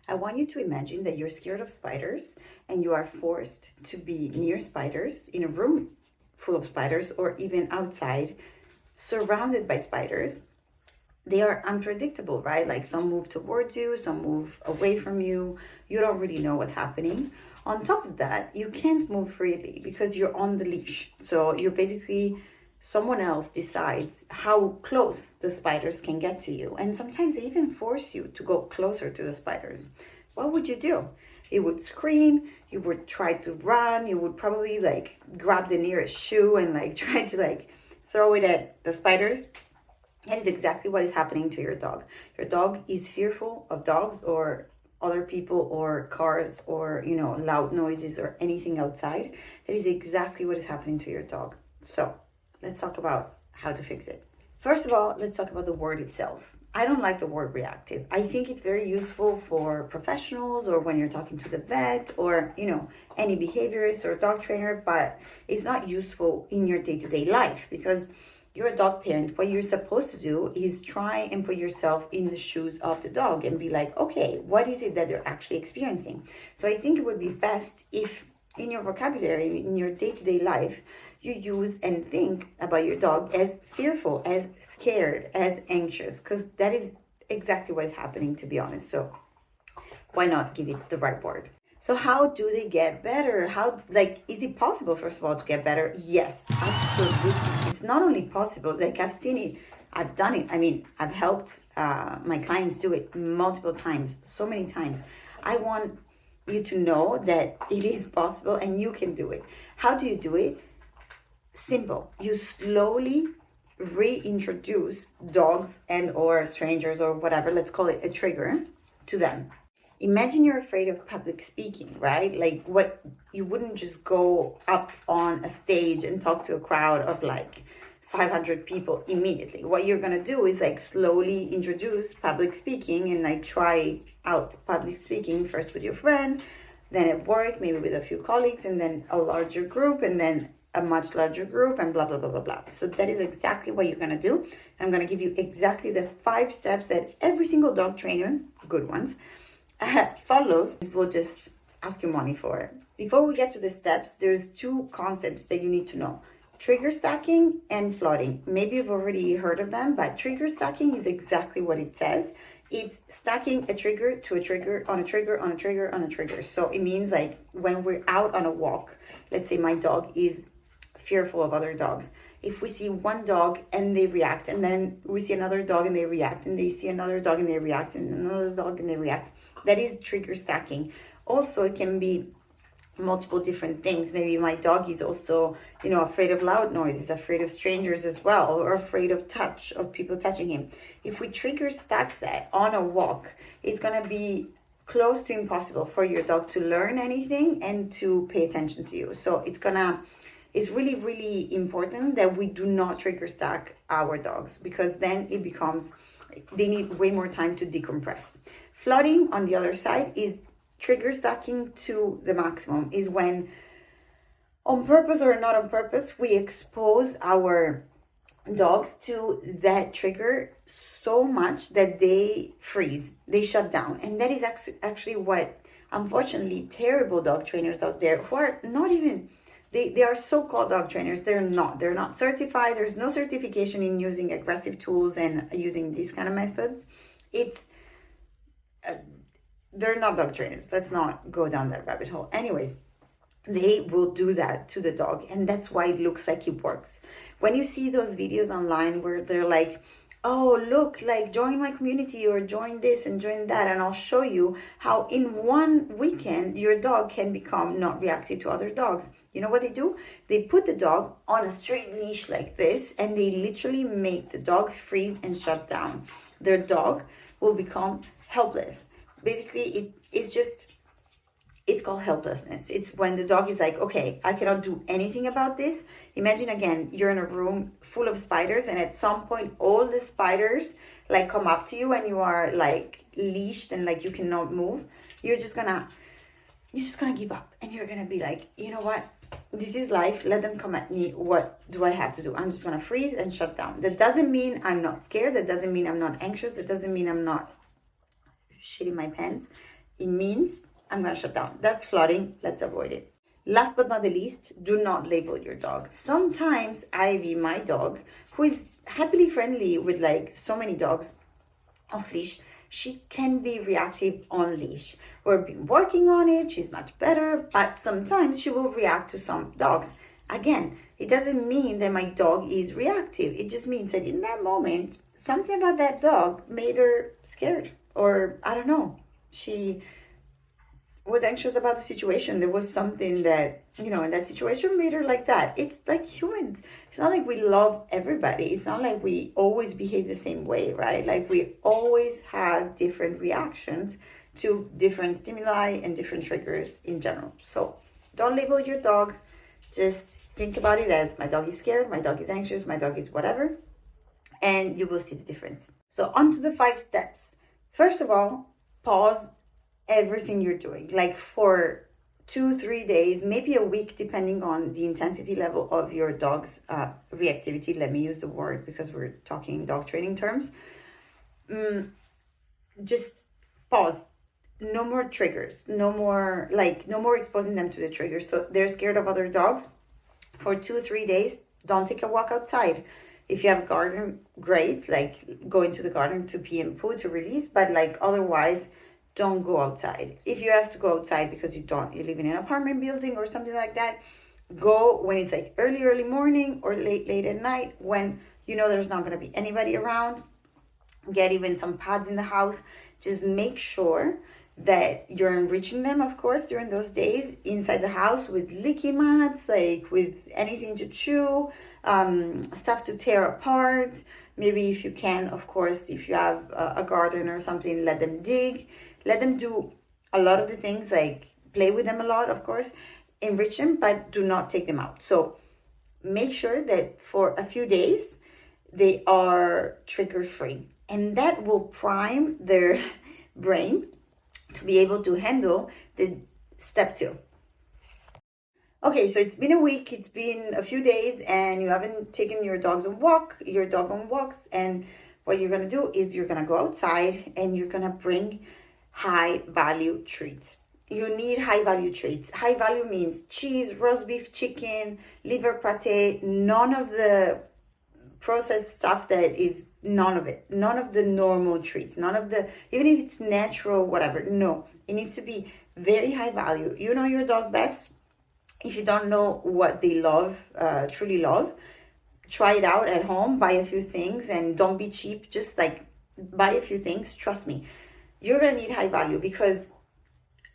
I want you to imagine that you're scared of spiders and you are forced to be near spiders in a room full of spiders or even outside surrounded by spiders. They are unpredictable, right? Like some move towards you, some move away from you. You don't really know what's happening. On top of that, you can't move freely because you're on the leash. So you're basically, someone else decides how close the spiders can get to you. And sometimes they even force you to go closer to the spiders. What would you do? You would scream, you would try to run, you would probably like grab the nearest shoe and like try to like throw it at the spiders. That is exactly what is happening to your dog. Your dog is fearful of dogs or other people or cars or, loud noises or anything outside. That is exactly what is happening to your dog. So let's talk about how to fix it. First of all, let's talk about the word itself. I don't like the word reactive. I think it's very useful for professionals or when you're talking to the vet or, any behaviorist or dog trainer, but it's not useful in your day-to-day life because you're a dog parent. What you're supposed to do is try and put yourself in the shoes of the dog and be like, okay, what is it that they're actually experiencing? So I think it would be best if in your vocabulary, in your day-to-day life, you use and think about your dog as fearful, as scared, as anxious, because that is exactly what is happening, to be honest. So why not give it the right word? So how do they get better? Is it possible, first of all, to get better? Yes, absolutely. It's not only possible, I've seen it, I've done it. I mean, I've helped my clients do it multiple times, so many times. I want you to know that it is possible and you can do it. How do you do it? Simple. You slowly reintroduce dogs and or strangers or whatever, let's call it a trigger, to them. Imagine you're afraid of public speaking, right? Like what, you wouldn't just go up on a stage and talk to a crowd of like 500 people immediately. What you're going to do is like slowly introduce public speaking and like try out public speaking first with your friend, then at work, maybe with a few colleagues, and then a larger group, and then a much larger group, and blah, blah, blah, blah, blah. So that is exactly what you're going to do. I'm going to give you exactly the 5 steps that every single dog trainer, good ones, follows. We'll just ask you money for it. Before we get to the steps, there's 2 concepts that you need to know: trigger stacking and flooding. Maybe you've already heard of them, but trigger stacking is exactly what it says. It's stacking a trigger to a trigger on a trigger on a trigger on a trigger. So it means like when we're out on a walk, let's say my dog is fearful of other dogs. If we see one dog and they react, and then we see another dog and they react, and they see another dog and they react, and another dog and they react, that is trigger stacking. Also, it can be multiple different things. Maybe my dog is also, afraid of loud noises, afraid of strangers as well, or afraid of touch, of people touching him. If we trigger stack that on a walk, it's going to be close to impossible for your dog to learn anything and to pay attention to you. So it's really, really important that we do not trigger stack our dogs, because then they need way more time to decompress. Flooding, on the other side, is trigger stacking to the maximum, is when, on purpose or not on purpose, we expose our dogs to that trigger so much that they freeze, they shut down. And that is actually what, unfortunately, terrible dog trainers out there who are not even, they are so-called dog trainers, they're not certified. There's no certification in using aggressive tools and using these kind of methods. They're not dog trainers. Let's not go down that rabbit hole. Anyways, they will do that to the dog, and that's why it looks like it works. When you see those videos online where they're like, oh, look, like join my community or join this and join that, and I'll show you how in one weekend your dog can become not reactive to other dogs. You know what they do? They put the dog on a straight leash like this, and they literally make the dog freeze and shut down. Their dog will become helpless. Basically, it's called helplessness. It's when the dog is like, okay, I cannot do anything about this. Imagine again, you're in a room full of spiders, and at some point all the spiders like come up to you and you are like leashed and like you cannot move. You're just gonna give up, and you're gonna be like, you know what? This is life. Let them come at me. What do I have to do? I'm just gonna freeze and shut down. That doesn't mean I'm not scared. That doesn't mean I'm not anxious. That doesn't mean I'm not shitting my pants. it means I'm going to shut down. That's flooding. Let's avoid it. Last but not the least, do not label your dog. Sometimes Ivy, my dog, who is happily friendly with like so many dogs off leash, she can be reactive on leash. We've been working on it. She's much better, but sometimes she will react to some dogs. Again, it doesn't mean that my dog is reactive. It just means that in that moment, something about that dog made her scared, or I don't know, she was anxious about the situation. There was something that, in that situation made her like that. It's like humans. It's not like we love everybody. It's not like we always behave the same way, right? Like we always have different reactions to different stimuli and different triggers in general. So don't label your dog. Just think about it as my dog is scared, my dog is anxious, my dog is whatever, and you will see the difference. So on to the 5 steps. First of all, pause everything you're doing, like for 2-3 days, maybe a week, depending on the intensity level of your dog's reactivity. Let me use the word because we're talking dog training terms. Just pause. No more triggers. No more exposing them to the triggers. So they're scared of other dogs. For 2-3 days, don't take a walk outside. If you have a garden, great. Like go into the garden to pee and poo to release, but like otherwise, don't go outside. If you have to go outside because you live in an apartment building or something like that, go when it's like early morning or late at night when there's not going to be anybody around. Get even some pads in the house. Just make sure that you're enriching them, of course, during those days inside the house with licky mats, like with anything to chew, stuff to tear apart. Maybe if you can, of course, if you have a garden or something, let them dig. Let them do a lot of the things, like play with them a lot, of course, enrich them, but do not take them out. So make sure that for a few days, they are trigger free. And that will prime their brain to be able to handle the step 2. Okay, so it's been a week, it's been a few days, and you haven't taken your dog on walks. And what you're going to do is you're going to go outside and you're going to bring high value treats. You need high value treats. High value means cheese, roast beef, chicken, liver pate, none of the processed stuff none of the normal treats, even if it's natural, whatever. No, it needs to be very high value. You know your dog best. If you don't know what they love, truly love, try it out at home, buy a few things, and don't be cheap. Just like buy a few things. Trust me, you're going to need high value because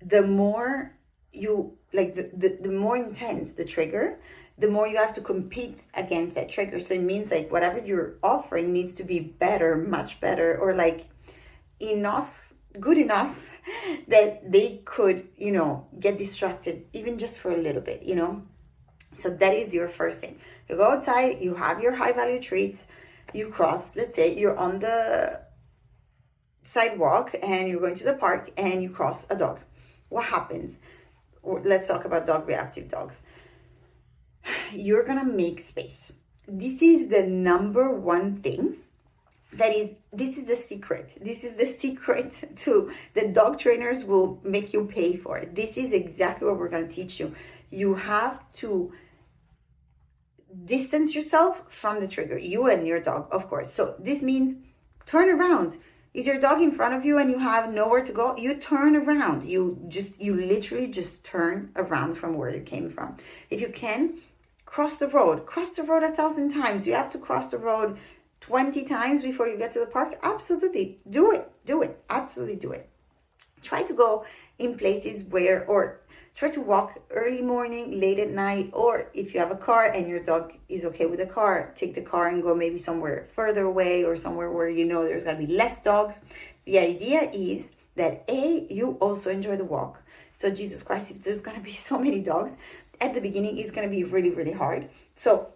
the more you like, the more intense the trigger, the more you have to compete against that trigger. So it means like whatever you're offering needs to be better, much better, or like good enough that they could, get distracted even just for a little bit, So that is your first thing. You go outside, you have your high value treats, you cross, let's say you're on the sidewalk and you're going to the park and you cross a dog. What happens? Let's talk about reactive dogs. You're gonna make space. This is the number one thing. This is the secret. This is the secret to the dog trainers will make you pay for it. This is exactly what we're gonna teach you. You have to distance yourself from the trigger, you and your dog, of course. So this means turn around. Is your dog in front of you and you have nowhere to go? You turn around. You literally just turn around from where you came from. If you can, cross the road 1,000 times. You have to cross the road 20 times before you get to the park. Absolutely. Do it. Absolutely do it. Try to go in places or try to walk early morning, late at night, or if you have a car and your dog is okay with the car, take the car and go maybe somewhere further away or somewhere where there's going to be less dogs. The idea is that you also enjoy the walk. So Jesus Christ, if there's going to be so many dogs, at the beginning it's going to be really, really hard. So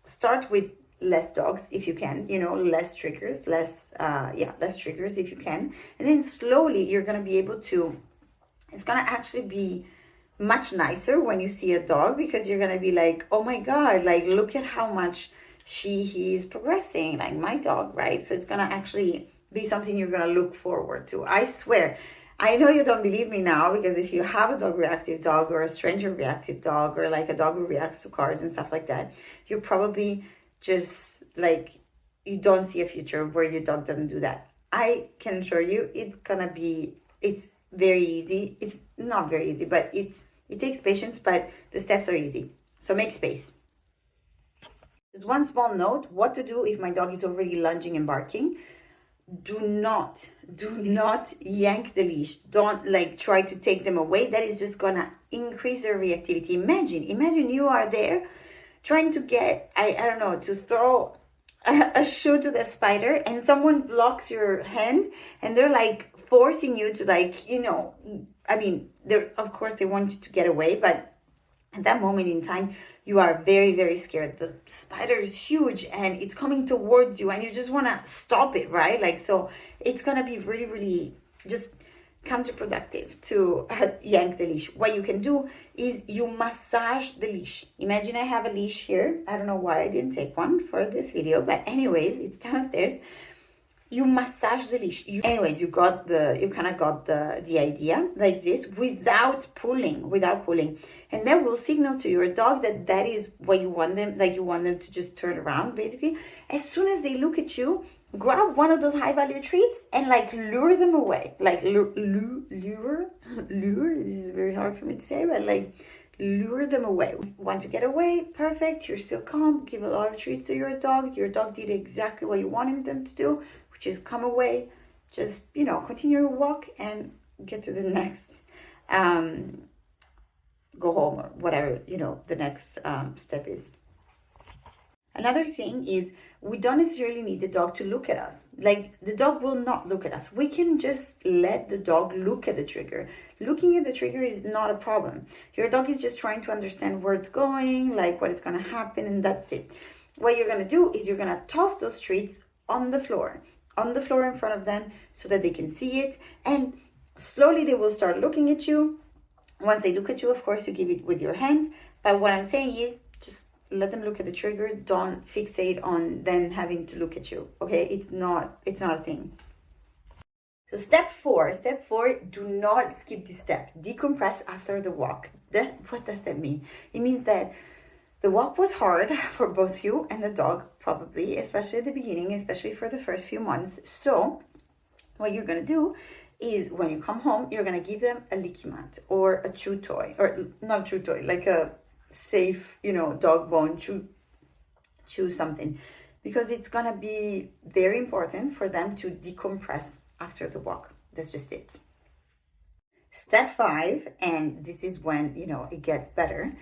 start with less dogs if you can, less triggers, less triggers if you can. And then slowly you're going to be able to, it's going to actually be much nicer when you see a dog because you're going to be like, oh my God, like look at how much he is progressing, like my dog, right? So it's going to actually be something you're going to look forward to. I swear, I know you don't believe me now, because if you have a dog reactive dog, or a stranger reactive dog, or like a dog who reacts to cars and stuff like that, you're probably just like, you don't see a future where your dog doesn't do that. I can assure you it's very easy. It's not very easy, but it takes patience, but the steps are easy. So make space. Just one small note: what to do if my dog is already lunging and barking. Do not yank the leash. Don't like try to take them away. That is just gonna increase their reactivity. Imagine you are there trying to get, I don't know, to throw a shoe to the spider, and someone blocks your hand, and they're like forcing you to, like, I mean, they're, of course they want you to get away, but at that moment in time, you are very, very scared. The spider is huge and it's coming towards you, and you just want to stop it, right? Like, so it's going to be really, really just counterproductive to yank the leash. What you can do is you massage the leash. Imagine I have a leash here. I don't know why I didn't take one for this video, but anyways, it's downstairs. You massage the leash. You kind of got the idea, like this, without pulling, and that will signal to your dog that is what you want them, like you want them to just turn around. Basically, as soon as they look at you, grab one of those high value treats and like lure them away, like lure. This is very hard for me to say, but like lure them away. Want to get away? Perfect. You're still calm. Give a lot of treats to your dog. Your dog did exactly what you wanted them to do, which is come away. Just, continue your walk and get to the next, go home, or whatever, the next step is. Another thing is, we don't necessarily need the dog to look at us. Like, the dog will not look at us. We can just let the dog look at the trigger. Looking at the trigger is not a problem. Your dog is just trying to understand where it's going, like what is going to happen, and that's it. What you're going to do is you're going to toss those treats on the floor in front of them, so that they can see it, and slowly they will start looking at you. Once they look at you, of course, you give it with your hands. But what I'm saying is, just let them look at the trigger. Don't fixate on them having to look at you. Okay, it's not a thing. So step four, do not skip this step. Decompress after the walk. What does that mean? It means that the walk was hard for both you and the dog, probably, especially at the beginning, especially for the first few months. So what you're going to do is, when you come home, you're going to give them a licky mat or a chew toy, or not a chew toy, like a safe, dog bone chew something, because it's going to be very important for them to decompress after the walk. That's just it. Step 5, and this is when, it gets better.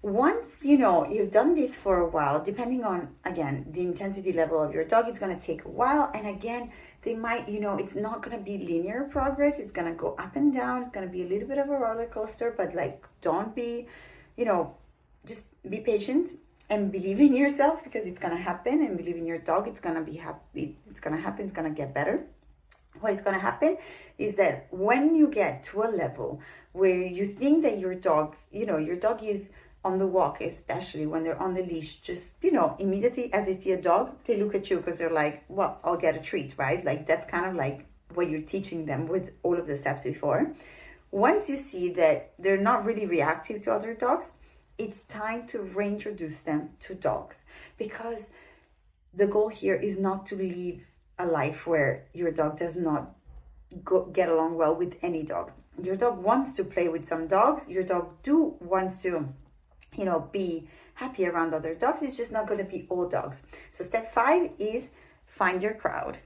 Once, you've done this for a while, depending on, again, the intensity level of your dog, it's going to take a while. And again, they might, it's not going to be linear progress. It's going to go up and down. It's going to be a little bit of a roller coaster, but like, don't be, just be patient and believe in yourself, because it's going to happen, and believe in your dog. It's going to be happy. It's going to happen. It's going to get better. What is going to happen is that when you get to a level where you think that your dog is on the walk, especially when they're on the leash, just, immediately as they see a dog, they look at you, because they're like, well, I'll get a treat, right? Like, that's kind of like what you're teaching them with all of the steps before. Once you see that they're not really reactive to other dogs, it's time to reintroduce them to dogs, because the goal here is not to live a life where your dog does not get along well with any dog. Your dog wants to play with some dogs. Your dog wants to be happy around other dogs. It's just not going to be all dogs. So step 5 is find your crowd.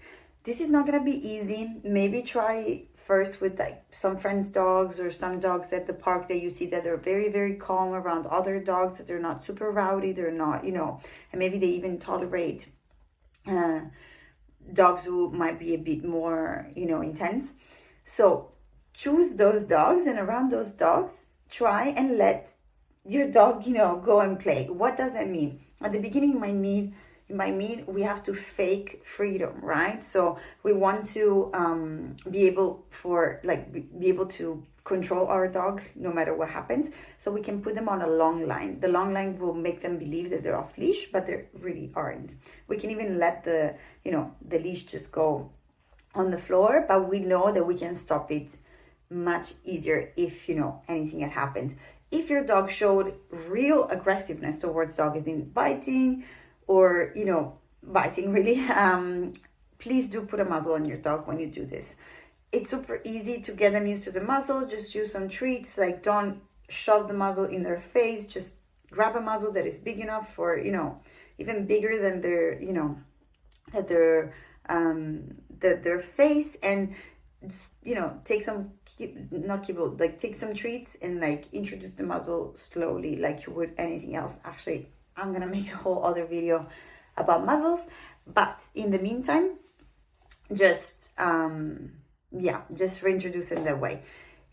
This is not going to be easy. Maybe try first with like some friends' dogs, or some dogs at the park that you see that they're very, very calm around other dogs, that they're not super rowdy. They're not, and maybe they even tolerate dogs who might be a bit more, intense. So choose those dogs, and around those dogs, try and let your dog, go and play. What does that mean? At the beginning, it might mean we have to fake freedom, right? So we want to be able to control our dog no matter what happens. So we can put them on a long line. The long line will make them believe that they're off leash, but they really aren't. We can even let the leash just go on the floor, but we know that we can stop it much easier if, you know, anything had happened. If your dog showed real aggressiveness towards dog, as in biting or, you know, biting really, please do put a muzzle on your dog when you do this. It's super easy to get them used to the muzzle. Just use some treats, like don't shove the muzzle in their face. Just grab a muzzle that is big enough for, you know, even bigger than their, you know, that their face, and just, you know, take some, not kibble, like take some treats and like introduce the muzzle slowly like you would anything else. Actually, I'm gonna make a whole other video about muzzles, but in the meantime, just just reintroduce in that way.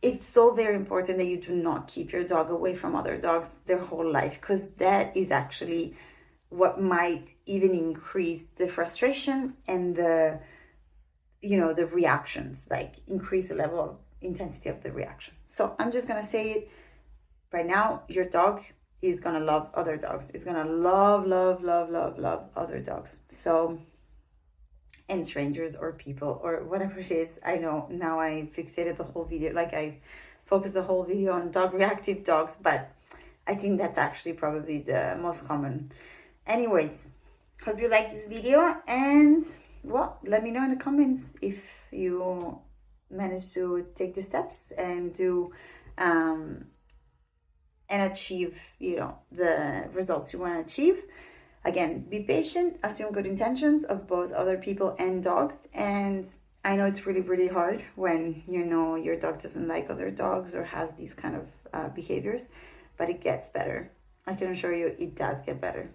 It's so very important that you do not keep your dog away from other dogs their whole life, because that is actually what might even increase the frustration and the, you know, the reactions, like increase the level of intensity of the reaction. So I'm just gonna say it right now, your dog is gonna love other dogs. It's gonna love other dogs. So, and strangers or people or whatever it is. I know now I fixated the whole video, like I focused the whole video on dog reactive dogs, but I think that's actually probably the most common. Anyways, hope you like this video, and well, let me know in the comments if you managed to take the steps and do and achieve, you know, the results you want to achieve. Again, be patient, assume good intentions of both other people and dogs. And I know it's really hard when, you know, your dog doesn't like other dogs or has these kind of behaviors, but it gets better. I can assure you it does get better.